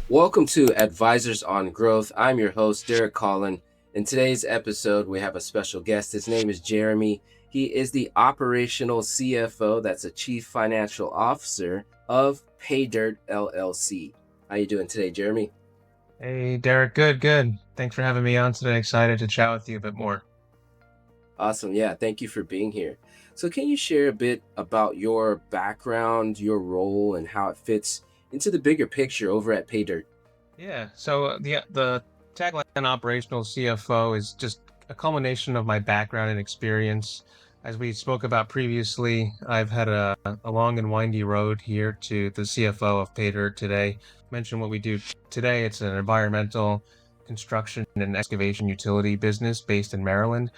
Welcome to Advisors on Growth. I'm your host, Derek Collin. In today's episode, we have a special guest. His name is Jeremy. He is the operational CFO, that's a Chief Financial Officer of Paydirt LLC. How you doing today, Jeremy? Hey, Derek. Good. Thanks for having me on today. Excited to chat with you a bit more. Awesome. Yeah, thank you for being here. So, can you share a bit about your background, your role, and how it fits into the bigger picture over at Paydirt? Yeah. So the tagline operational CFO is just a culmination of my background and experience. As we spoke about previously, I've had a long and windy road here to the CFO of Paydirt today. Mention what we do today. It's an environmental construction and excavation utility business based in Maryland.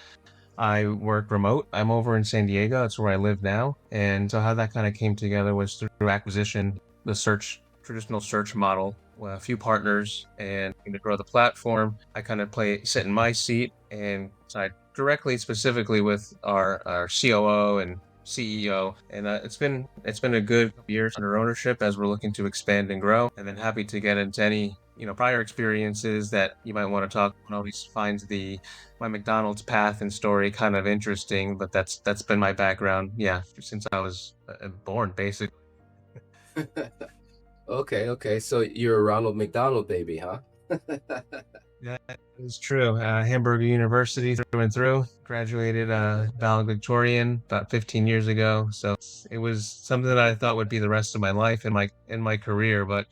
I work remote. I'm over in San Diego. That's where I live now. And so how that kind of came together was through acquisition, the traditional search model, a few partners, and to grow the platform. I kind of sit in my seat and side directly, specifically with our COO and CEO, and it's been a good years under ownership as we're looking to expand and grow. And then happy to get into any prior experiences that you might want to talk. I always find the my McDonald's path and story kind of interesting, but that's been my background, yeah, since I was born, basically. Okay. So, you're a Ronald McDonald baby, huh? That is true. Hamburger University through and through. Graduated valedictorian about 15 years ago. So it was something that I thought would be the rest of my life and my career, but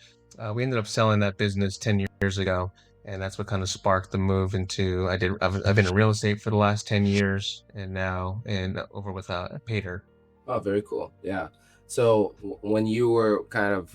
we ended up selling that business 10 years ago, and that's what kind of sparked the move into I've been in real estate for the last 10 years, and now and over with Pater. Oh, very cool. Yeah. So when you were kind of,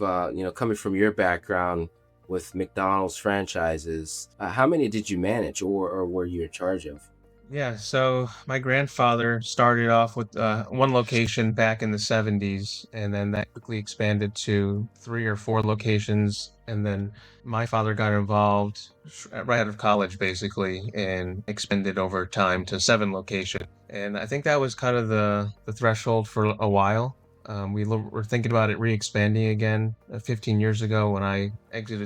coming from your background with McDonald's franchises, how many did you manage or were you in charge of? Yeah, so my grandfather started off with one location back in the 70s, and then that quickly expanded to three or four locations. And then my father got involved right out of college, basically, and expanded over time to seven locations. And I think that was kind of the threshold for a while. Were thinking about it re-expanding again 15 years ago when I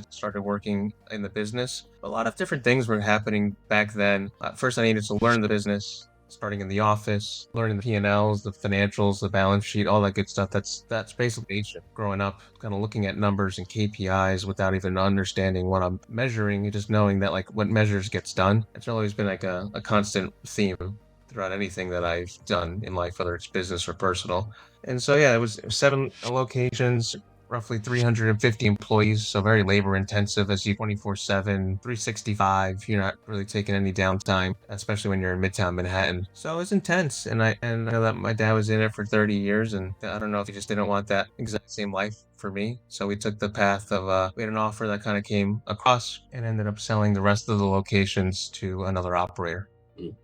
started working in the business. A lot of different things were happening back then. First, I needed to learn the business, starting in the office, learning the P&Ls, the financials, the balance sheet, all that good stuff. That's basically basic. Growing up, kind of looking at numbers and KPIs without even understanding what I'm measuring, and just knowing that like what measures gets done. It's always been like a constant theme throughout anything that I've done in life, whether it's business or personal. And so, yeah, it was seven locations, roughly 350 employees, so very labor intensive as you 24/7, 365. You're not really taking any downtime, especially when you're in Midtown Manhattan. So it's intense, and I know that my dad was in it for 30 years, and I don't know if he just didn't want that exact same life for me. So we took the path of we had an offer that kind of came across and ended up selling the rest of the locations to another operator.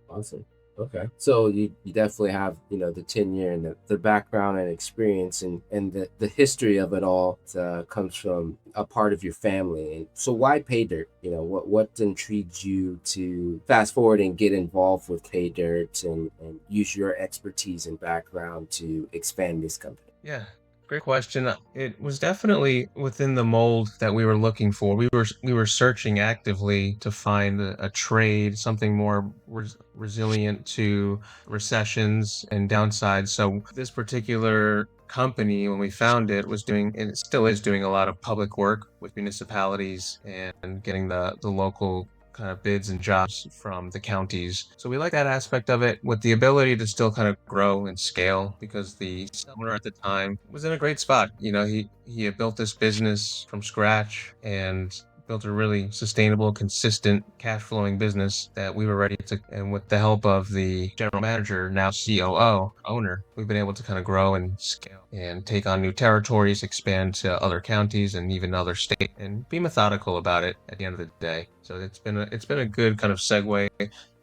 Awesome. Okay. So you definitely have, the tenure and the background and experience and the history of it all comes from a part of your family. And so why pay dirt? What intrigued you to fast forward and get involved with pay dirt and use your expertise and background to expand this company? Yeah, great question. It was definitely within the mold that we were looking for. We were searching actively to find a trade, something more resilient to recessions and downsides. So this particular company, when we found it, was doing, and it still is doing, a lot of public work with municipalities and getting the local kind of bids and jobs from the counties. So we like that aspect of it with the ability to still kind of grow and scale because the owner at the time was in a great spot. He had built this business from scratch and built a really sustainable, consistent cash flowing business that we were ready to, and with the help of the general manager, now COO, owner, we've been able to kind of grow and scale and take on new territories, expand to other counties and even other states, and be methodical about it at the end of the day. So it's been a good kind of segue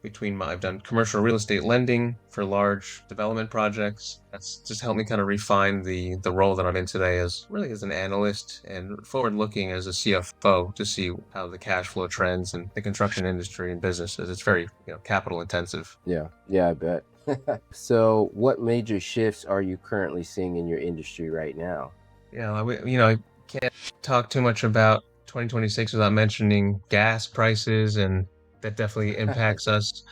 between I've done commercial real estate lending for large development projects. That's just helped me kind of refine the role that I'm in today as really as an analyst and forward looking as a CFO to see how the cash flow trends in the construction industry and businesses. It's very, capital intensive. Yeah, I bet. So what major shifts are you currently seeing in your industry right now? I can't talk too much about 2026 without mentioning gas prices, and that definitely impacts us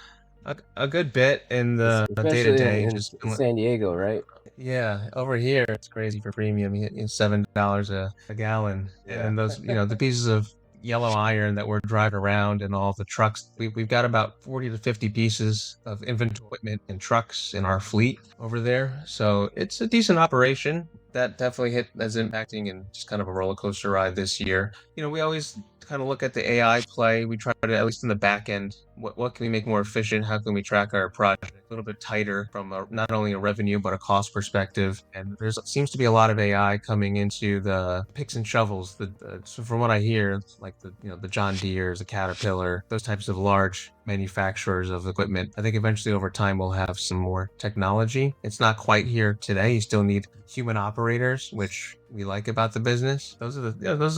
a good bit in the day to Especially day. in Just San Diego, right? yeah, over here it's crazy for premium. $7 a gallon, and Yeah. then those the pieces of yellow iron that we're driving around and all the trucks. We've got about 40 to 50 pieces of inventory equipment and trucks in our fleet over there, so it's a decent operation. That definitely hit as impacting and just kind of a roller coaster ride this year. We always kind of look at the AI play. We try to, at least in the back end, what can we make more efficient? How can we track our project a little bit tighter from not only a revenue but a cost perspective? And there's seems to be a lot of AI coming into the picks and shovels. So from what I hear, like the John Deere's, the Caterpillar, those types of large manufacturers of equipment. I think eventually over time we'll have some more technology. It's not quite here today. You still need human operators, which we like about the business. Those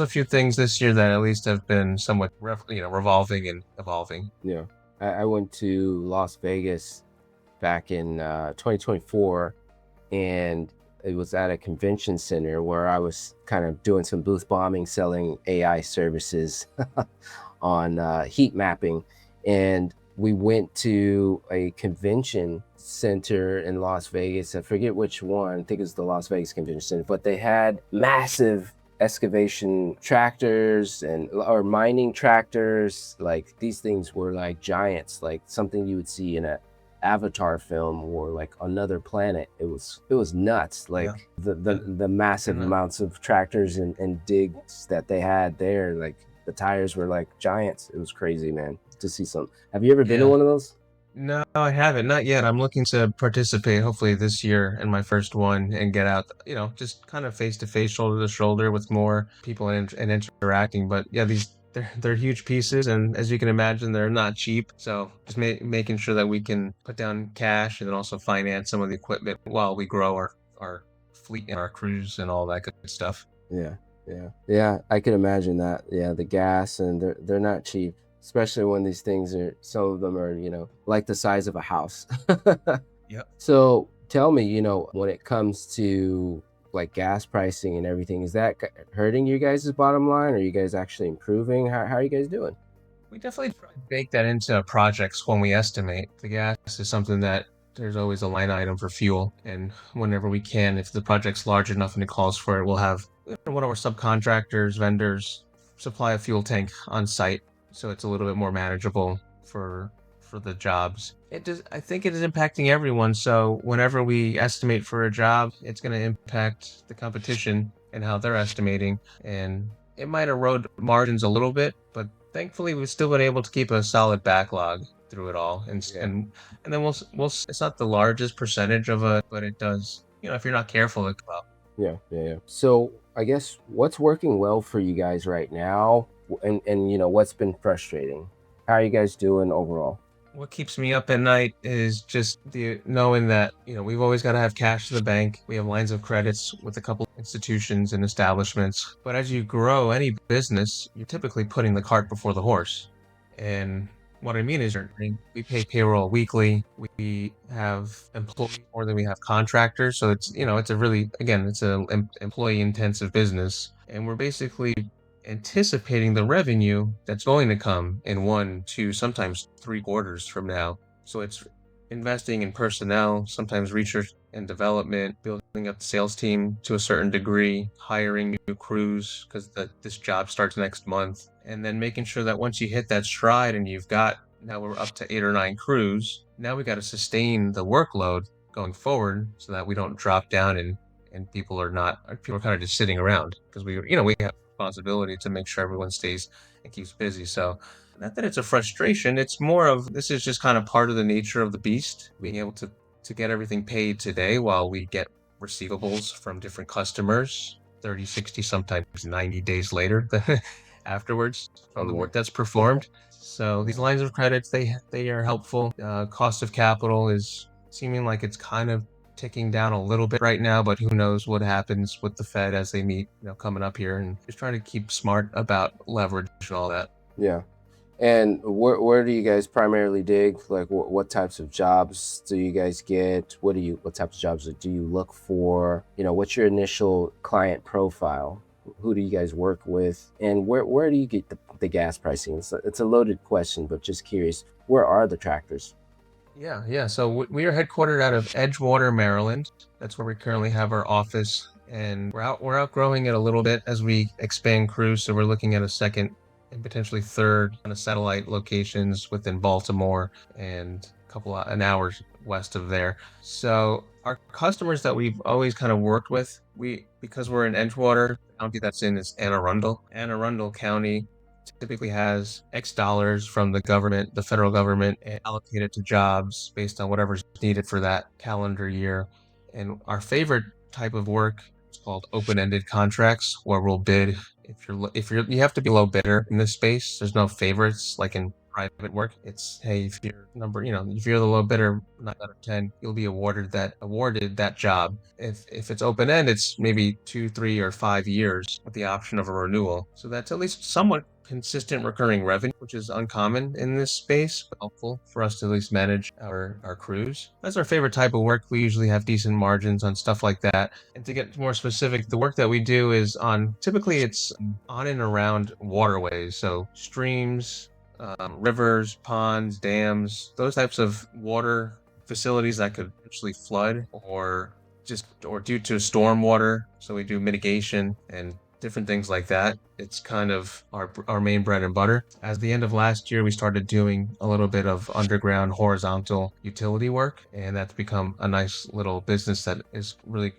are a few things this year that at least have been somewhat revolving and evolving. Yeah. I went to Las Vegas back in 2024, and it was at a convention center where I was kind of doing some booth bombing, selling AI services on heat mapping. And we went to a convention center in Las Vegas. I forget which one. I think it was the Las Vegas Convention Center, but they had massive excavation tractors or mining tractors. Like these things were like giants, like something you would see in a Avatar film or like another planet. It was nuts. Like Yeah. the massive And amounts of tractors and digs that they had there. Like the tires were like giants. It was crazy, man, to see some. Have you ever been to yeah. one of those? No, I haven't. Not yet. I'm looking to participate hopefully this year in my first one and get out, just kind of face to face, shoulder to shoulder with more people and interacting. But yeah, they're huge pieces, and as you can imagine, they're not cheap. So just making sure that we can put down cash and then also finance some of the equipment while we grow our fleet and our crews and all that good stuff. Yeah, yeah. I can imagine that. Yeah, the gas, and they're not cheap, especially when these things are. Some of them are, like the size of a house. Yep. So tell me, when it comes to like gas pricing and everything, is that hurting you guys' bottom line? Or are you guys actually improving? How are you guys doing? We definitely try to bake that into projects when we estimate. The gas is something that there's always a line item for fuel. And whenever we can, if the project's large enough and it calls for it, we'll have one of our subcontractors, vendors supply a fuel tank on site. So it's a little bit more manageable for the jobs. I think it is impacting everyone. So whenever we estimate for a job, it's going to impact the competition and how they're estimating. And it might erode margins a little bit, but thankfully we've still been able to keep a solid backlog through it all. And Yeah. and then it's not the largest percentage of a, but it does, if you're not careful, it come out. Yeah. So I guess what's working well for you guys right now, and what's been frustrating? How are you guys doing overall? What keeps me up at night is just the knowing that, we've always got to have cash to the bank. We have lines of credits with a couple institutions and establishments. But as you grow any business, you're typically putting the cart before the horse. And what I mean is we pay payroll weekly. We have employees more than we have contractors. So it's a really, again, it's a employee intensive business. And we're basically anticipating the revenue that's going to come in 1, 2, sometimes 3 quarters from now. So it's investing in personnel, sometimes research and development, building up the sales team to a certain degree, hiring new crews because this job starts next month, and then making sure that once you hit that stride and now we're up to 8 or 9 crews. Now we got to sustain the workload going forward so that we don't drop down and people are kind of just sitting around because we have responsibility to make sure everyone stays and keeps busy. So not that it's a frustration, it's more of this is just kind of part of the nature of the beast, being able to get everything paid today while we get receivables from different customers 30, 60, sometimes 90 days later afterwards from the work that's performed. So these lines of credits, they are helpful. Cost of capital is seeming like it's kind of ticking down a little bit right now, but who knows what happens with the Fed as they meet, coming up here, and just trying to keep smart about leverage and all that. Yeah. And where do you guys primarily dig? Like what types of jobs do you guys get? What types of jobs do you look for? What's your initial client profile? Who do you guys work with? And where do you get the gas pricing? It's a loaded question, but just curious, where are the tractors? Yeah. So we are headquartered out of Edgewater, Maryland. That's where we currently have our office, and we're outgrowing it a little bit as we expand crews. So we're looking at a second and potentially third kind of satellite locations within Baltimore and a couple of an hour west of there. So our customers that we've always kind of worked with, because we're in Edgewater, the county that's in is Anne Arundel. Anne Arundel County typically has X dollars from the government, the federal government, allocated to jobs based on whatever's needed for that calendar year. And our favorite type of work is called open-ended contracts, where we'll bid. You have to be low bidder in this space. There's no favorites like in private work. It's, hey, if you're if you're the low bidder, 9 out of 10, you'll be awarded that job. If it's open end, it's maybe 2, 3, or 5 years with the option of a renewal. So that's at least somewhat consistent recurring revenue, which is uncommon in this space, but helpful for us to at least manage our crews. That's our favorite type of work. We usually have decent margins on stuff like that. And to get more specific, the work that we do is typically it's on and around waterways, so streams, rivers, ponds, dams, those types of water facilities that could actually flood or due to stormwater. So we do mitigation and different things like that. It's kind of our main bread and butter. As the end of last year, we started doing a little bit of underground horizontal utility work, and that's become a nice little business that is really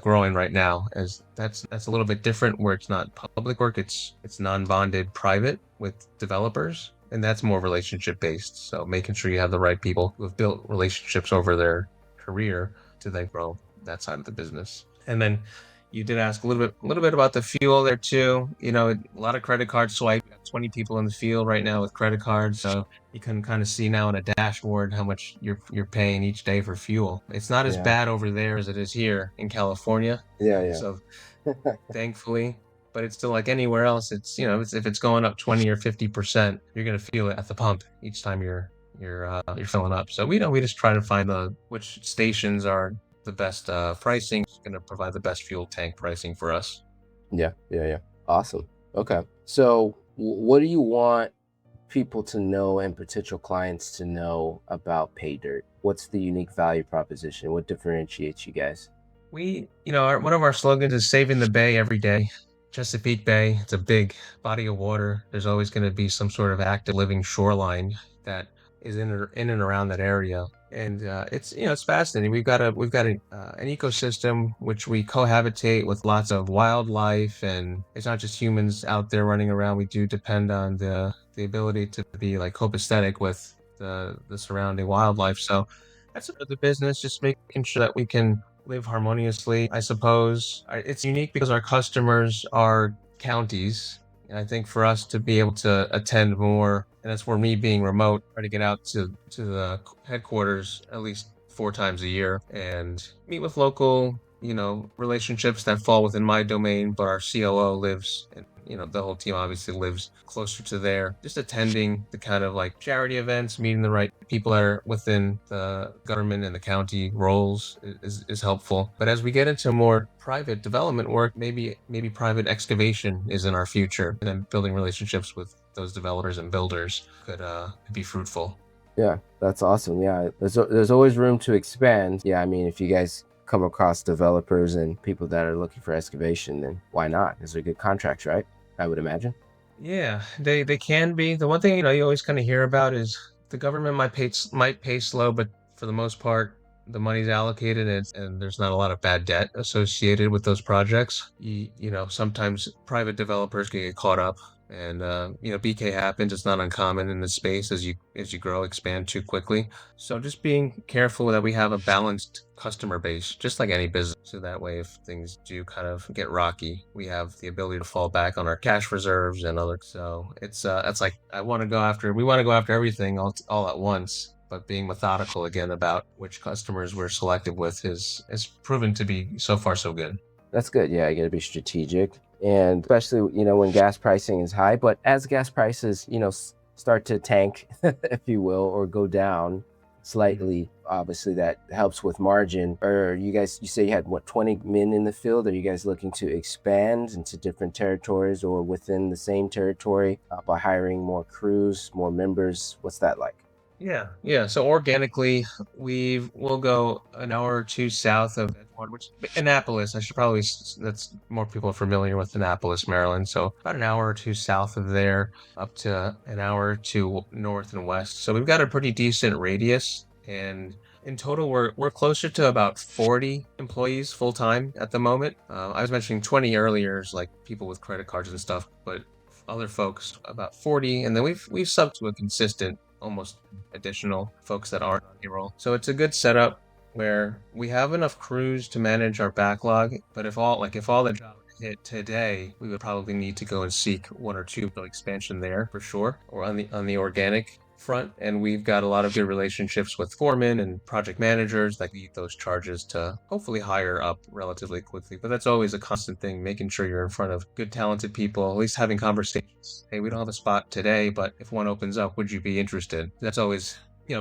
growing right now. As that's a little bit different, where it's not public work, it's non-bonded private with developers, and that's more relationship based. So making sure you have the right people who have built relationships over their career to then grow that side of the business. And then you did ask a little bit about the fuel there too. A lot of credit card swipe. We got 20 people in the field right now with credit cards, so you can kind of see now on a dashboard how much you're paying each day for fuel. It's not as Yeah, bad over there as it is here in California. yeah. So thankfully, but it's still like anywhere else. If it's going up 20 or 50%, you're gonna feel it at the pump each time you're filling up. So we just try to find which stations are the best pricing, going to provide the best fuel tank pricing for us. Yeah. Awesome. Okay. So, what do you want people to know and potential clients to know about Paydirt? What's the unique value proposition? What differentiates you guys? One of our slogans is saving the Bay every day. Chesapeake Bay, it's a big body of water. There's always going to be some sort of active living shoreline that is in and around that area. And it's fascinating. An ecosystem which we cohabitate with lots of wildlife, and it's not just humans out there running around. We do depend on the ability to be like copacetic with the surrounding wildlife. So that's the business, just making sure that we can live harmoniously, I suppose. It's unique because our customers are counties. And I think for us to be able to attend more, and that's where me being remote, try to get out to the headquarters at least 4 times a year and meet with local, relationships that fall within my domain, but our COO lives and the whole team obviously lives closer to there. Just attending the kind of like charity events, meeting the right people that are within the government and the county roles is helpful. But as we get into more private development work, maybe private excavation is in our future, and then building relationships with those developers and builders could be fruitful. Yeah, that's awesome. Yeah, there's always room to expand. Yeah, I mean, if you guys come across developers and people that are looking for excavation, then why not? These are good contracts, right? I would imagine. Yeah, they can be. The one thing you always kind of hear about is the government might pay slow, but for the most part, the money's allocated, and there's not a lot of bad debt associated with those projects. Sometimes private developers can get caught up, and BK happens. It's not uncommon in this space as you grow, expand too quickly. So just being careful that we have a balanced customer base, just like any business. So that way, if things do kind of get rocky, we have the ability to fall back on our cash reserves and other. So that's like we want to go after everything all at once. But being methodical again about which customers we're selective with is proven to be so far so good. That's good. Yeah, you got to be strategic, and especially when gas pricing is high. But as gas prices start to tank, if you will, or go down, slightly. Obviously, that helps with margin. Or you say you had what, 20 men in the field? Are you guys looking to expand into different territories or within the same territory by hiring more crews, more members? What's that like? Yeah. So organically, we'll go an hour or two south of Edgewater, which Annapolis. I should probably that's more people are familiar with Annapolis, Maryland. So about an hour or two south of there, up to an hour or two north and west. So we've got a pretty decent radius, and in total, we're closer to about 40 employees full time at the moment. I was mentioning 20 earlier, is like people with credit cards and stuff, but other folks about 40, and then we've subbed to a consistent almost additional folks that aren't on payroll. So it's a good setup where we have enough crews to manage our backlog. But if all the jobs hit today, we would probably need to go and seek one or two expansion there for sure, or on the organic front. And we've got a lot of good relationships with foremen and project managers that meet those charges to hopefully hire up relatively quickly. But that's always a constant thing, making sure you're in front of good, talented people, at least having conversations. Hey, we don't have a spot today, but if one opens up, would you be interested? That's always,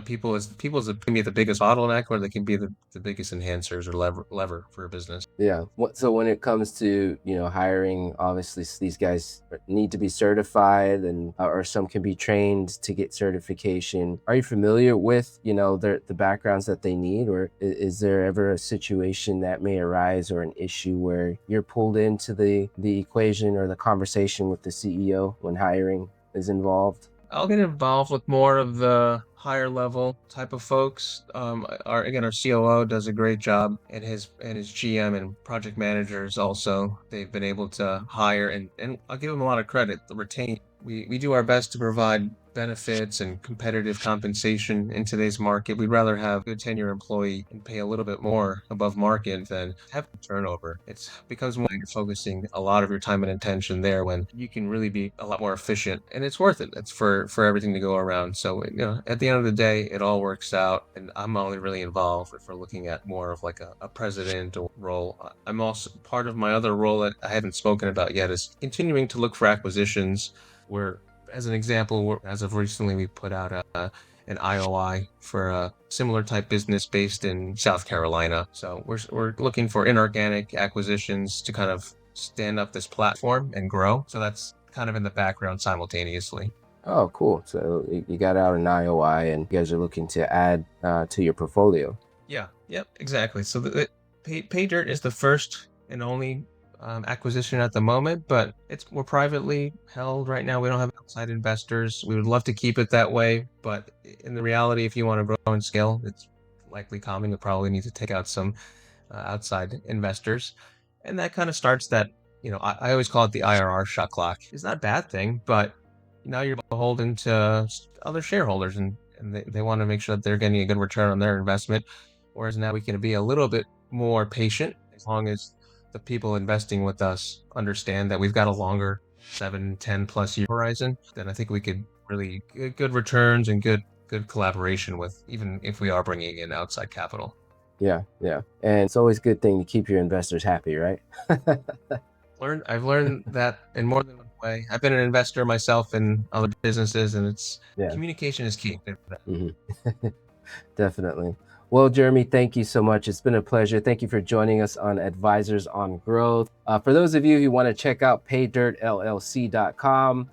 people can be the biggest bottleneck, or they can be the biggest enhancers or lever for a business. Yeah. So when it comes to, hiring, obviously these guys need to be certified, and or some can be trained to get certification. Are you familiar with, the backgrounds that they need, or is there ever a situation that may arise or an issue where you're pulled into the equation or the conversation with the CEO when hiring is involved? I'll get involved with more of the higher level type of folks. Our COO does a great job, and his GM and project managers also. They've been able to hire, and I'll give them a lot of credit. The retain. We do our best to provide benefits and competitive compensation in today's market. We'd rather have a good tenure employee and pay a little bit more above market than have turnover. It's becomes more you're focusing a lot of your time and attention there when you can really be a lot more efficient, and it's worth it. It's for everything to go around. So, at the end of the day, it all works out, and I'm only really involved if we're looking at more of like a president role. I'm also part of my other role that I haven't spoken about yet is continuing to look for acquisitions where, as an example, as of recently, we put out an IOI for a similar type business based in South Carolina. So we're looking for inorganic acquisitions to kind of stand up this platform and grow. So that's kind of in the background simultaneously. Oh, cool. So you got out an IOI and you guys are looking to add to your portfolio. Yeah, yep, exactly. So Paydirt is the first and only acquisition at the moment, but we're privately held right now. We don't have outside investors. We would love to keep it that way, but in the reality, if you want to grow and scale, it's likely common. You'll probably need to take out some outside investors, and that kind of starts that. I always call it the IRR shot clock. It's not a bad thing, but now you're beholden to other shareholders, and they want to make sure that they're getting a good return on their investment. Whereas now we can be a little bit more patient as long as the people investing with us understand that we've got a longer 7, 10+ year horizon. Then I think we could really get good returns and good collaboration with, even if we are bringing in outside capital. Yeah. And it's always a good thing to keep your investors happy, right? I've learned that in more than one way. I've been an investor myself in other businesses, and communication is key. Mm-hmm. Definitely. Well, Jeremy, thank you so much. It's been a pleasure. Thank you for joining us on Advisors on Growth. For those of you who want to check out paydirtllc.com,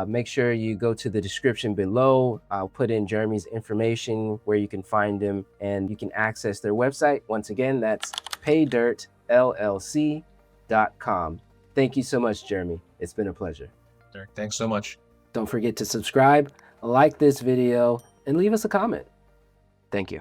make sure you go to the description below. I'll put in Jeremy's information where you can find him and you can access their website. Once again, that's paydirtllc.com. Thank you so much, Jeremy. It's been a pleasure. Derek, thanks so much. Don't forget to subscribe, like this video, and leave us a comment. Thank you.